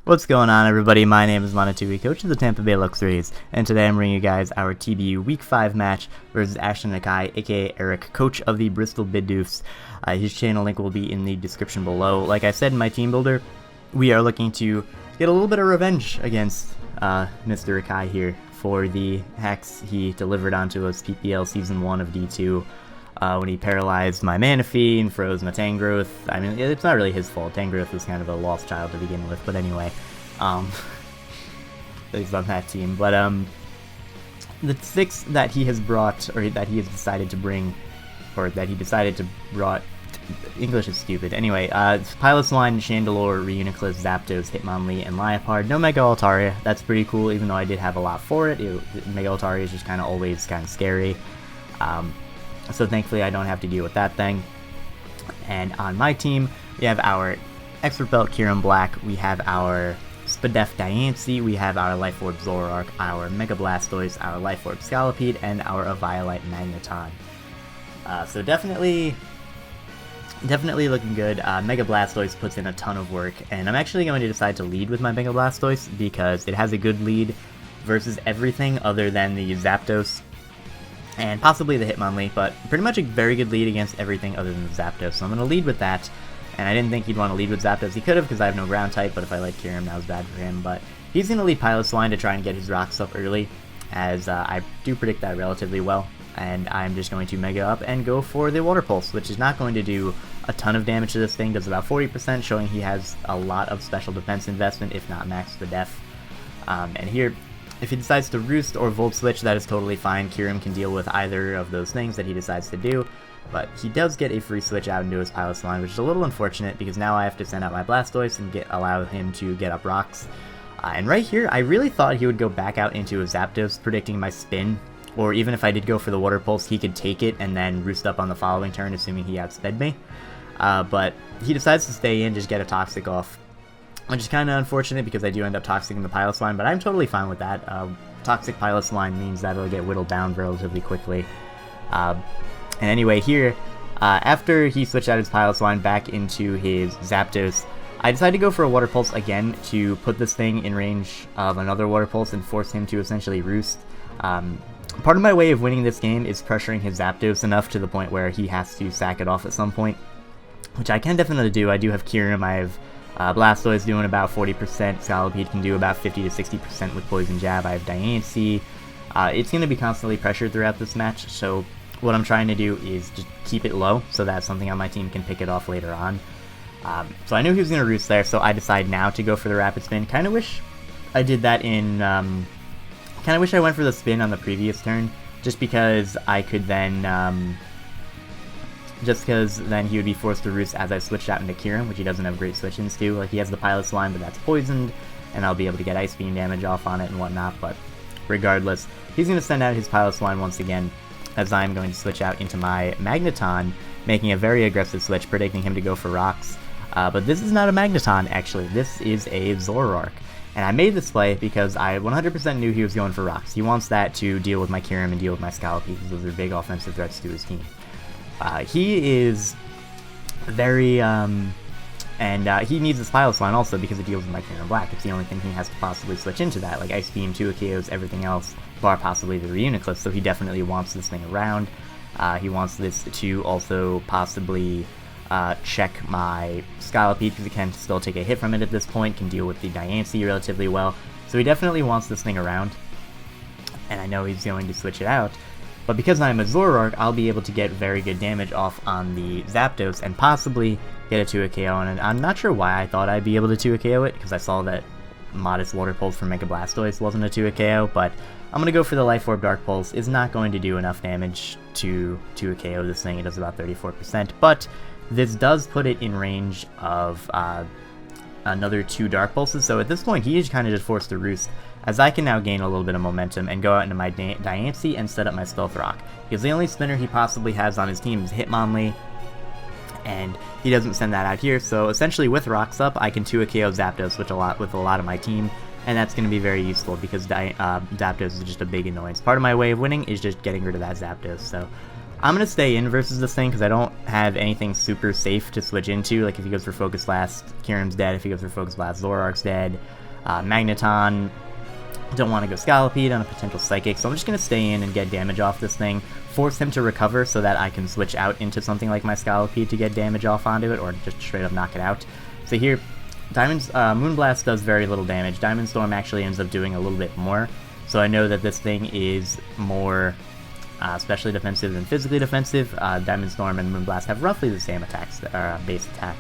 What's going on, everybody? My name is Monotui, coach of the Tampa Bay Luxrays, and today I'm bringing you guys our TBU Week 5 match versus Ashton Nakai, aka Eric, coach of the Bristol Bidoofs. His channel link will be in the description below. Like I said in my team builder, we are looking to get a little bit of revenge against Mr. Akai here for the hacks he delivered onto us PPL Season 1 of D2. When he paralyzed my Manaphy and froze my Tangrowth. I mean, it's not really his fault. Tangrowth was kind of a lost child to begin with, but anyway. He's on that team. But, the 6 that he has brought, or that he has decided to bring, or that he decided to brought, English is stupid. Anyway, Pilot's Line, Chandelure, Reuniclus, Zapdos, Hitmonlee, and Liepard. No Mega Altaria. That's pretty cool, even though I did have a lot for it. Mega Altaria is just kind of always kind of scary. So thankfully I don't have to deal with that thing. And on my team, we have our Expert Belt Kyurem Black, we have our Spadef Diancie, we have our Life Orb Zoroark, our Mega Blastoise, our Life Orb Scolipede, and our Eviolite Magneton. So definitely looking good. Mega Blastoise puts in a ton of work, and I'm actually going to decide to lead with my Mega Blastoise because it has a good lead versus everything other than the Zapdos and possibly the Hitmonlee, but pretty much a very good lead against everything other than the Zapdos. So I'm going to lead with that, and I didn't think he'd want to lead with Zapdos. He could have, because I have no ground type, but if I like Kyurem, that was bad for him. But he's going to lead Pilot's Line to try and get his rocks up early, as I do predict that relatively well. And I'm just going to Mega up and go for the Water Pulse, which is not going to do a ton of damage to this thing. Does about 40%, showing he has a lot of special defense investment, if not max the def. And here, if he decides to Roost or Volt Switch, that is totally fine. Kyurem can deal with either of those things that he decides to do, but he does get a free switch out into his Pilot's Line, which is a little unfortunate because now I have to send out my Blastoise and allow him to get up rocks. And right here, I really thought he would go back out into a Zapdos, predicting my spin, or even if I did go for the Water Pulse, he could take it and then Roost up on the following turn, assuming he outsped me. But he decides to stay in, just get a Toxic off, which is kind of unfortunate because I do end up Toxicing the Pilot's Line, but I'm totally fine with that. Toxic Pilot's Line means that it'll get whittled down relatively quickly. And anyway, here, after he switched out his Pilot's Line back into his Zapdos, I decided to go for a Water Pulse again to put this thing in range of another Water Pulse and force him to essentially Roost. Part of my way of winning this game is pressuring his Zapdos enough to the point where he has to sack it off at some point, which I can definitely do. I do have Kyurem, I have Blastoise doing about 40%, Scolipede can do about 50 to 60% with Poison Jab, I have Diancie. It's going to be constantly pressured throughout this match, so what I'm trying to do is just keep it low so that something on my team can pick it off later on. So I knew he was going to Roost there, so I decide now to go for the Rapid Spin. Kind of wish I did that in, kind of wish I went for the spin on the previous turn, just because I could then, he would be forced to Roost as I switched out into Kyurem, which he doesn't have great switch-ins to. Like, he has the Pilot's Line, but that's poisoned, and I'll be able to get Ice Beam damage off on it and whatnot, but regardless, he's going to send out his Pilot's Line once again, as I'm going to switch out into my Magneton, making a very aggressive switch, predicting him to go for rocks. But this is not a Magneton, actually. This is a Zoroark. And I made this play because I 100% knew he was going for rocks. He wants that to deal with my Kyurem and deal with my Scolipede, because those are big offensive threats to his team. He is very, and he needs his Pilot's Line also because it deals with my Kyurem Black. It's the only thing he has to possibly switch into that, like Ice Beam, 2 KOs, everything else, bar possibly the Reuniclus, so he definitely wants this thing around. He wants this to also possibly check my Scolipede, because it can still take a hit from it at this point, can deal with the Diancie relatively well, so he definitely wants this thing around, and I know he's going to switch it out. But because I'm a Zoroark, I'll be able to get very good damage off on the Zapdos and possibly get a 2-hit KO, and I'm not sure why I thought I'd be able to 2-hit KO it, because I saw that modest Water Pulse from Mega Blastoise wasn't a 2-hit KO, but I'm going to go for the Life Orb Dark Pulse. It's not going to do enough damage to 2-hit KO this thing. It does about 34%, but this does put it in range of another 2 Dark Pulses, so at this point he is kind of just forced to Roost, as I can now gain a little bit of momentum and go out into my Diancie and set up my Stealth Rock, because the only spinner he possibly has on his team is Hitmonlee, and he doesn't send that out here, so essentially with rocks up, I can 2-hit KO Zapdos with a lot of my team, and that's going to be very useful because Zapdos is just a big annoyance. Part of my way of winning is just getting rid of that Zapdos, so I'm going to stay in versus this thing because I don't have anything super safe to switch into. Like if he goes for Focus Blast, Kyurem's dead. If he goes for Focus Blast, Zoroark's dead. Magneton, don't want to go Scolipede on a potential Psychic, so I'm just going to stay in and get damage off this thing, force him to recover so that I can switch out into something like my Scolipede to get damage off onto it, or just straight up knock it out. So here, Moonblast does very little damage. Diamond Storm actually ends up doing a little bit more, so I know that this thing is more specially defensive than physically defensive. Diamond Storm and Moonblast have roughly the same attacks, base attack.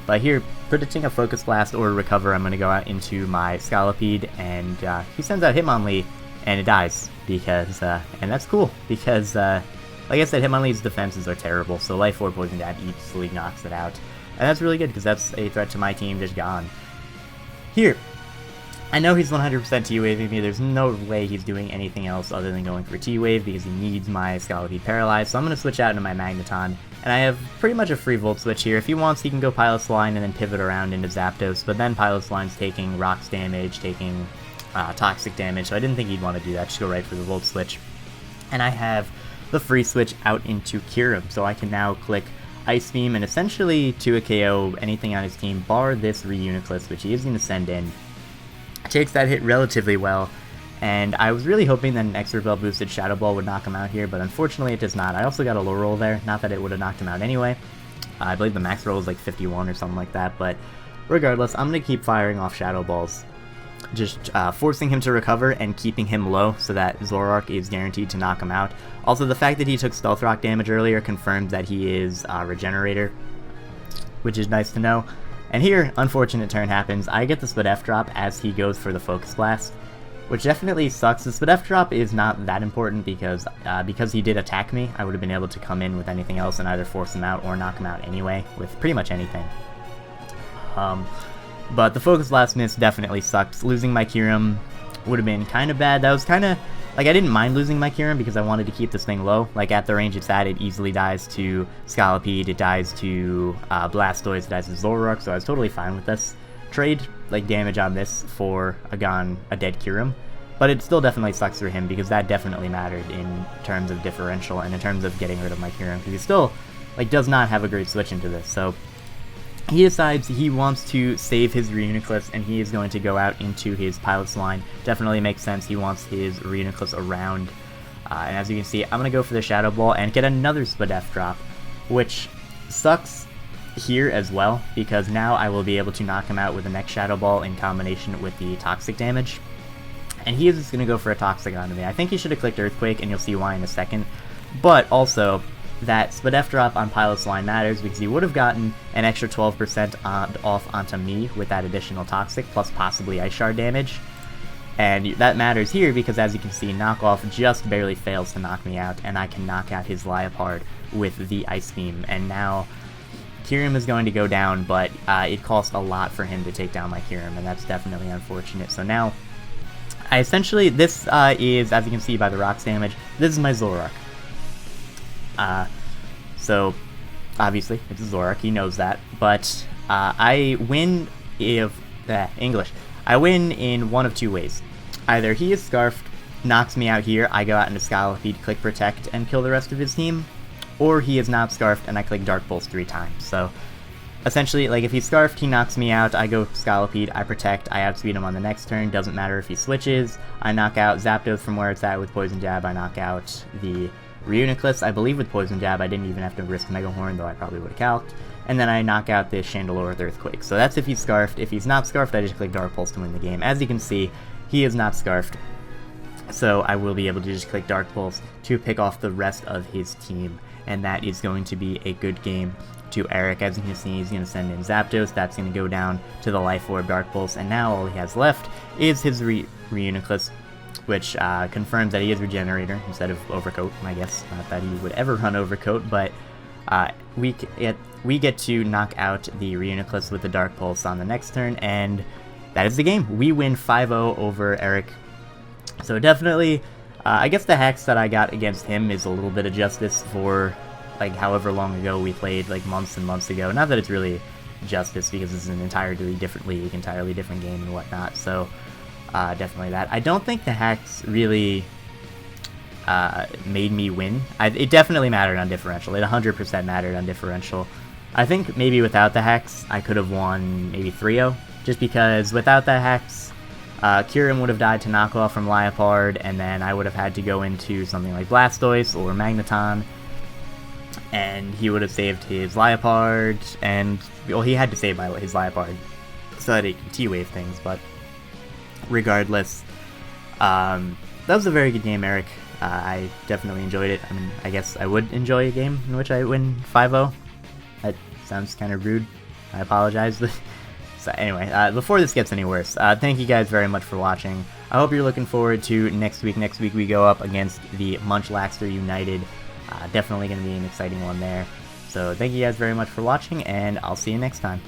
But here, predicting a Focus Blast or Recover, I'm going to go out into my Scolipede, and he sends out Hitmonlee, and it dies, because, and that's cool, because, like I said, Hitmonlee's defenses are terrible, so Life Orb Poison Jab easily knocks it out. And that's really good, because that's a threat to my team just gone. Here, I know he's 100% T-Waving me. There's no way he's doing anything else other than going for T-Wave because he needs my Scolipede Paralyzed. So I'm going to switch out into my Magneton. And I have pretty much a free Volt Switch here. If he wants, he can go Pilot's Line and then pivot around into Zapdos. But then Pilot's Line's taking Rocks damage, taking Toxic damage. So I didn't think he'd want to do that. Just go right for the Volt Switch. And I have the free switch out into Kyurem. So I can now click Ice Beam and essentially to a KO anything on his team, bar this Reuniclus, which he is going to send in. Takes that hit relatively well, and I was really hoping that an Extra Bell boosted Shadow Ball would knock him out here, but unfortunately it does not. I also got a low roll there, not that it would have knocked him out anyway. I believe the max roll was like 51 or something like that, but regardless, I'm going to keep firing off Shadow Balls. Just forcing him to recover and keeping him low so that Zoroark is guaranteed to knock him out. Also, the fact that he took Stealth Rock damage earlier confirms that he is Regenerator, which is nice to know. And here, unfortunate turn happens. I get the Split F drop as he goes for the Focus Blast, which definitely sucks. The Split F drop is not that important because he did attack me. I would have been able to come in with anything else and either force him out or knock him out anyway, with pretty much anything. But the Focus Blast miss definitely sucked. Losing my Kyurem would have been kind of bad. That was kind of... Like, I didn't mind losing my Kyurem because I wanted to keep this thing low. Like, at the range it's at, it easily dies to Scolipede, it dies to Blastoise, it dies to Zoroark, so I was totally fine with this trade, like, damage on this for a dead Kyurem. But it still definitely sucks for him because that definitely mattered in terms of differential and in terms of getting rid of my Kyurem, because he still, like, does not have a great switch into this, so... He decides he wants to save his Reuniclus, and he is going to go out into his Pilot's Line. Definitely makes sense. He wants his Reuniclus around. And as you can see, I'm going to go for the Shadow Ball and get another Split F drop, which sucks here as well, because now I will be able to knock him out with the next Shadow Ball in combination with the Toxic damage. And he is just going to go for a Toxic onto me. I think he should have clicked Earthquake, and you'll see why in a second. But also... that Split F drop on Pilot's Line matters because he would have gotten an extra 12% off onto me with that additional Toxic, plus possibly Ice Shard damage. And that matters here because, as you can see, Knockoff just barely fails to knock me out, and I can knock out his Liepard with the Ice Beam. And now, Kyurem is going to go down, but it costs a lot for him to take down my Kyurem, and that's definitely unfortunate. So now, I essentially, this is, as you can see by the Rocks damage, this is my Zoroark. So, obviously, it's a Zoroark, he knows that, but, I win I win in one of two ways. Either he is Scarfed, knocks me out here, I go out into Scolipede, click Protect, and kill the rest of his team, or he is not Scarfed, and I click Dark Pulse 3 times, so... Essentially, like, if he's Scarfed, he knocks me out, I go Scolipede, I Protect, I outspeed him on the next turn, doesn't matter if he switches, I knock out Zapdos from where it's at with Poison Jab, I knock out the... Reuniclus, I believe with Poison Jab, I didn't even have to risk Mega Horn, though I probably would have calced. And then I knock out this Chandelure with Earthquake. So that's if he's Scarfed. If he's not Scarfed, I just click Dark Pulse to win the game. As you can see, he is not Scarfed. So I will be able to just click Dark Pulse to pick off the rest of his team. And that is going to be a good game to Eric. As you can see, he's going to send in Zapdos. That's going to go down to the Life Orb Dark Pulse. And now all he has left is his Reuniclus, which confirms that he is Regenerator instead of Overcoat, I guess. Not that he would ever run Overcoat, but we get to knock out the Reuniclus with the Dark Pulse on the next turn, and that is the game. We win 5-0 over Eric. So definitely, I guess the hacks that I got against him is a little bit of justice for, like, however long ago we played, like, months and months ago. Not that it's really justice, because it's an entirely different league, entirely different game and whatnot, so... definitely that. I don't think the hacks really made me win. It definitely mattered on differential. It 100% mattered on differential. I think maybe without the hex, I could have won maybe 3-0, just because without that hex, Kieran would have died to knockoff from Liepard, and then I would have had to go into something like Blastoise or Magneton, and he would have saved his Liepard, and, well, he had to save his Liepard so that he can T-Wave things, but regardless, that was a very good game, Eric. I definitely enjoyed it. I mean, I guess I would enjoy a game in which I win 5-0. That sounds kind of rude. I apologize. So anyway, before this gets any worse, thank you guys very much for watching. I hope you're looking forward to next week. Next week we go up against the Munchlaxter United. Definitely going to be an exciting one there. So thank you guys very much for watching, and I'll see you next time.